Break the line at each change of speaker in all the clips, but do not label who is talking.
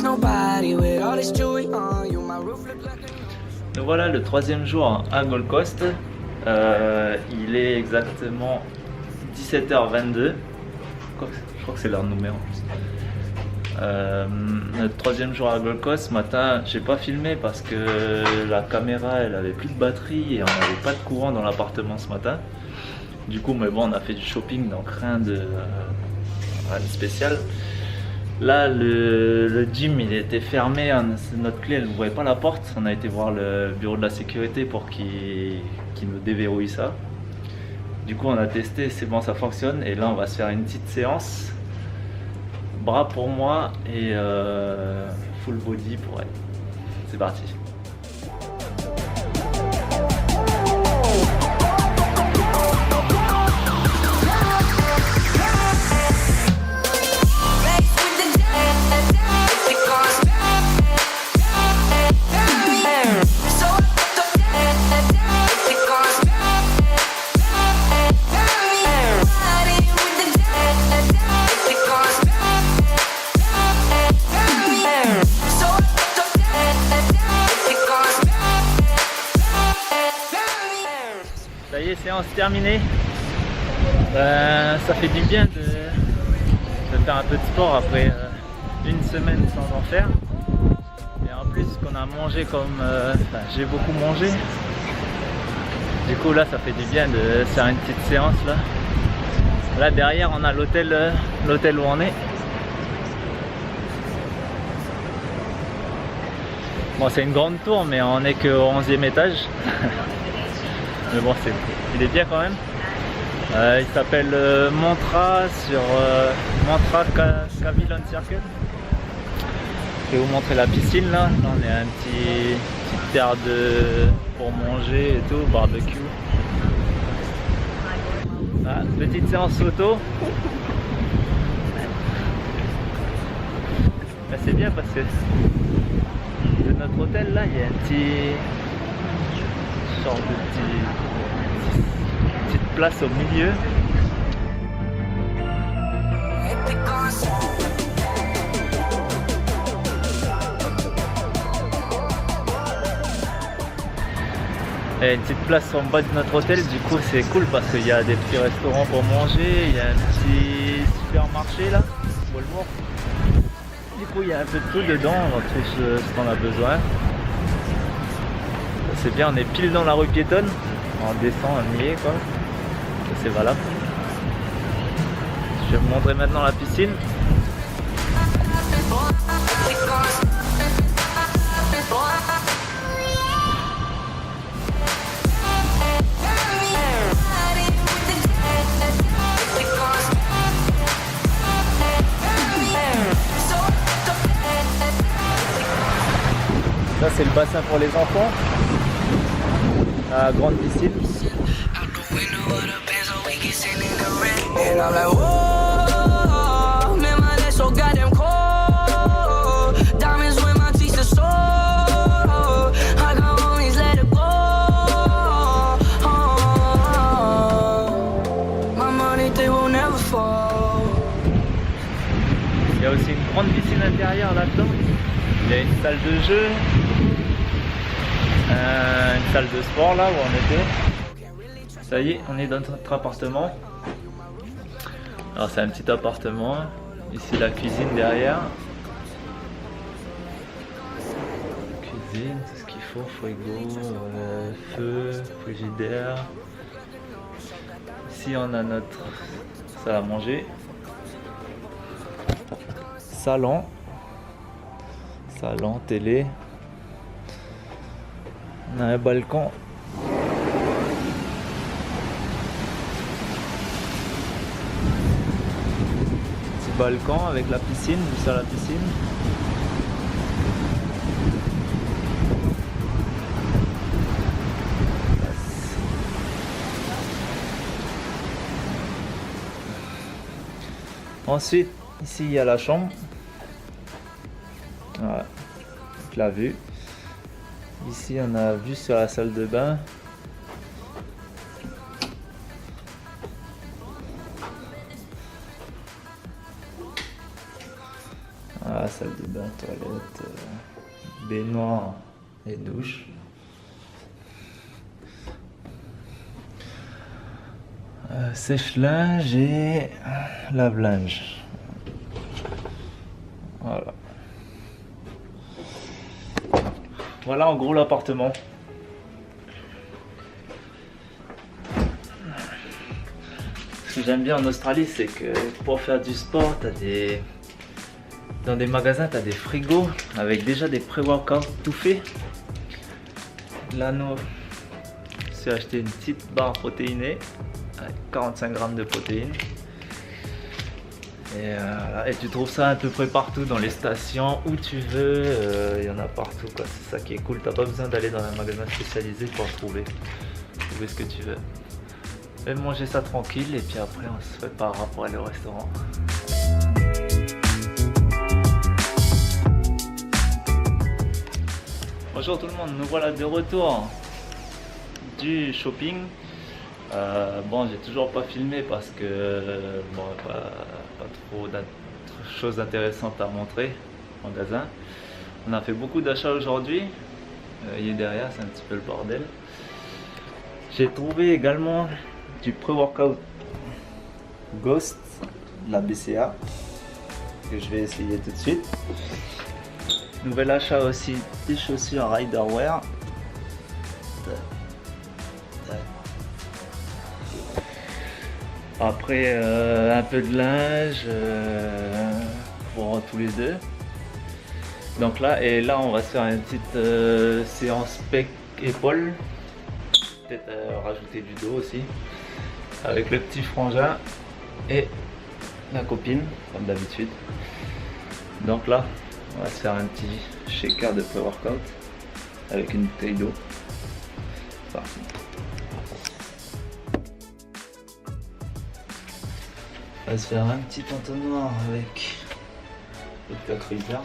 Donc voilà le troisième jour à Gold Coast. Il est exactement 17h22. Je crois que c'est leur numéro. Notre troisième jour à Gold Coast, ce matin j'ai pas filmé parce que la caméra elle avait plus de batterie et on n'avait pas de courant dans l'appartement ce matin. Du coup mais bon on a fait du shopping donc rien de spécial. Là le gym il était fermé, notre clé elle ne voyait pas la porte. On a été voir le bureau de la sécurité pour qu'il nous déverrouille ça. Du coup on a testé, c'est bon ça fonctionne et là on va se faire une petite séance. Bras pour moi et full body pour elle. C'est parti. Ça y est, séance terminée. Ça fait du bien de faire un peu de sport après une semaine sans en faire. Et en plus qu'on a mangé comme... j'ai beaucoup mangé. Du coup là ça fait du bien de faire une petite séance là. Là derrière on a l'hôtel où on est. Bon c'est une grande tour mais on est qu'au 11e étage. Mais bon, il est bien quand même. Il s'appelle Mantra sur Mantra Cavilon Circle. Je vais vous montrer la piscine là. Là on est à une petite terre pour manger et tout, barbecue. Ah, petite séance auto. C'est bien parce que de notre hôtel là, il y a un petit genre de petite place au milieu. Et une petite place en bas de notre hôtel, du coup c'est cool parce qu'il y a des petits restaurants pour manger, il y a un petit supermarché là, Walmart. Du coup il y a un peu de tout dedans, on trouve ce qu'on a besoin. C'est bien, on est pile dans la rue piétonne, on descend, on y est quoi, c'est valable. Je vais vous montrer maintenant la piscine. Ça c'est le bassin pour les enfants, la grande piscine. Il y a aussi une grande piscine intérieure là-dedans. Il y a une salle de jeu, une salle de sport là où on était. Ça y est, on est dans notre appartement. Alors c'est un petit appartement. Ici la cuisine derrière. Cuisine, tout ce qu'il faut, frigo, feu, frigidaire. Ici on a notre salle à manger. Salon, télé, on a un balcon, petit balcon avec la piscine, vue sur la piscine. Ensuite, ici il y a la chambre. Voilà, donc la vue. Ici on a vue sur la salle de bain. Voilà, salle de bain, toilette, baignoire et douche. Sèche-linge et lave-linge. Voilà. Voilà en gros l'appartement. Ce que j'aime bien en Australie, c'est que pour faire du sport, dans des magasins, tu as des frigos avec déjà des pré-workouts tout faits. Là, nous, j'ai acheté une petite barre protéinée avec 45 grammes de protéines. Et, voilà. Et tu trouves ça à peu près partout dans les stations, où tu veux, il y en a partout, quoi. C'est ça qui est cool, t'as pas besoin d'aller dans un magasin spécialisé pour trouver ce que tu veux. Et manger ça tranquille et puis après on se préparera pour aller au restaurant. Bonjour tout le monde, nous voilà de retour du shopping. Bon, j'ai toujours pas filmé parce que bon, pas trop de choses intéressantes à montrer en magasin. On a fait beaucoup d'achats aujourd'hui. Il est derrière, c'est un petit peu le bordel. J'ai trouvé également du pré-workout Ghost, de la BCA, que je vais essayer tout de suite. Nouvel achat aussi, des chaussures Riderwear. Après un peu de linge pour tous les deux. Donc là, on va se faire une petite séance pec épaule. Peut-être rajouter du dos aussi. Avec le petit frangin et la copine, comme d'habitude. Donc là, on va se faire un petit shaker de pré-workout avec une bouteille d'eau. C'est parti. On va se faire un petit entonnoir avec le freezer.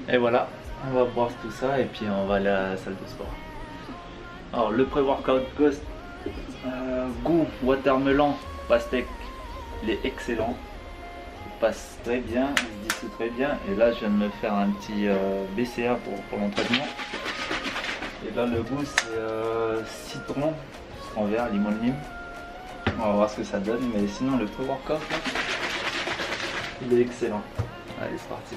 Et voilà, on va boire tout ça et puis on va aller à la salle de sport. Alors le pré-workout Ghost, goût watermelon, pastèque, il est excellent. Il passe très bien, il se dissout très bien. Et là je viens de me faire un petit BCA pour l'entraînement. Et là le goût c'est citron vert, limon lime. On va voir ce que ça donne, mais sinon le pré-workout il est excellent. Allez c'est parti.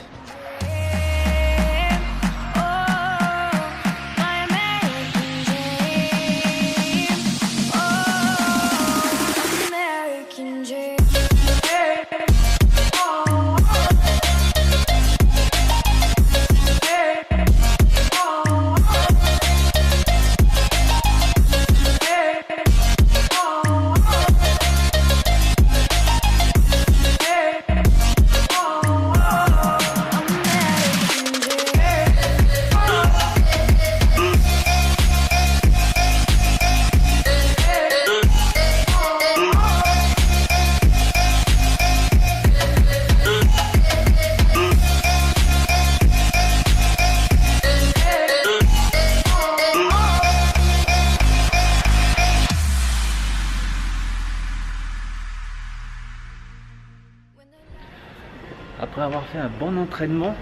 Après avoir fait un bon entraînement,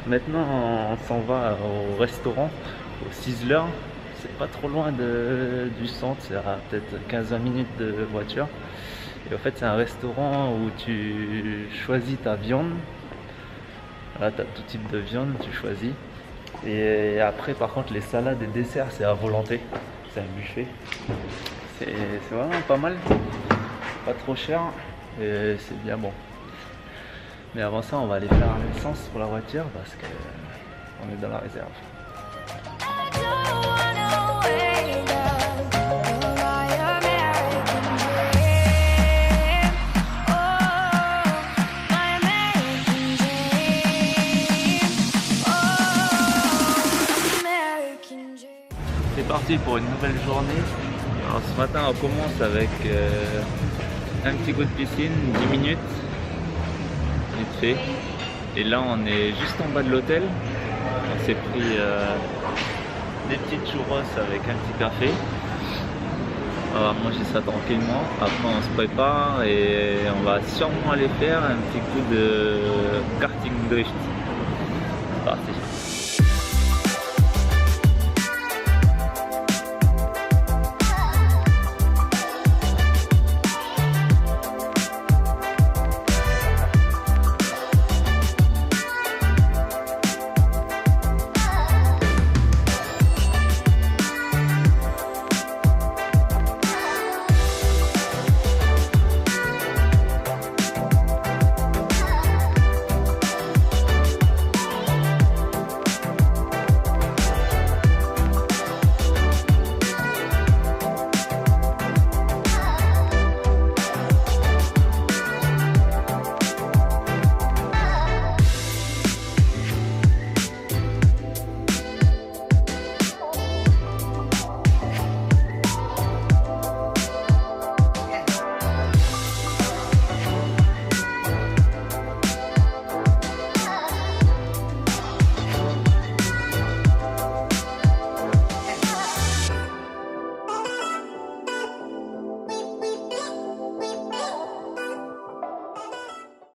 maintenant on s'en va au restaurant, au Sizzler. C'est pas trop loin du centre, c'est à peut-être 15-20 minutes de voiture. Et en fait c'est un restaurant où tu choisis ta viande. Là tu as tout type de viande, tu choisis. Et après par contre les salades et desserts c'est à volonté, c'est un buffet. C'est vraiment pas mal, pas trop cher et c'est bien bon. Mais avant ça, on va aller faire l'essence pour la voiture parce qu'on est dans la réserve. I don't wanna wait up. reparti pour une nouvelle journée. Alors ce matin on commence avec un petit coup de piscine, 10 minutes, vite fait. Et là on est juste en bas de l'hôtel. On s'est pris des petites churros avec un petit café. On va manger ça tranquillement. Après on se prépare et on va sûrement aller faire un petit coup de karting drift. C'est parti.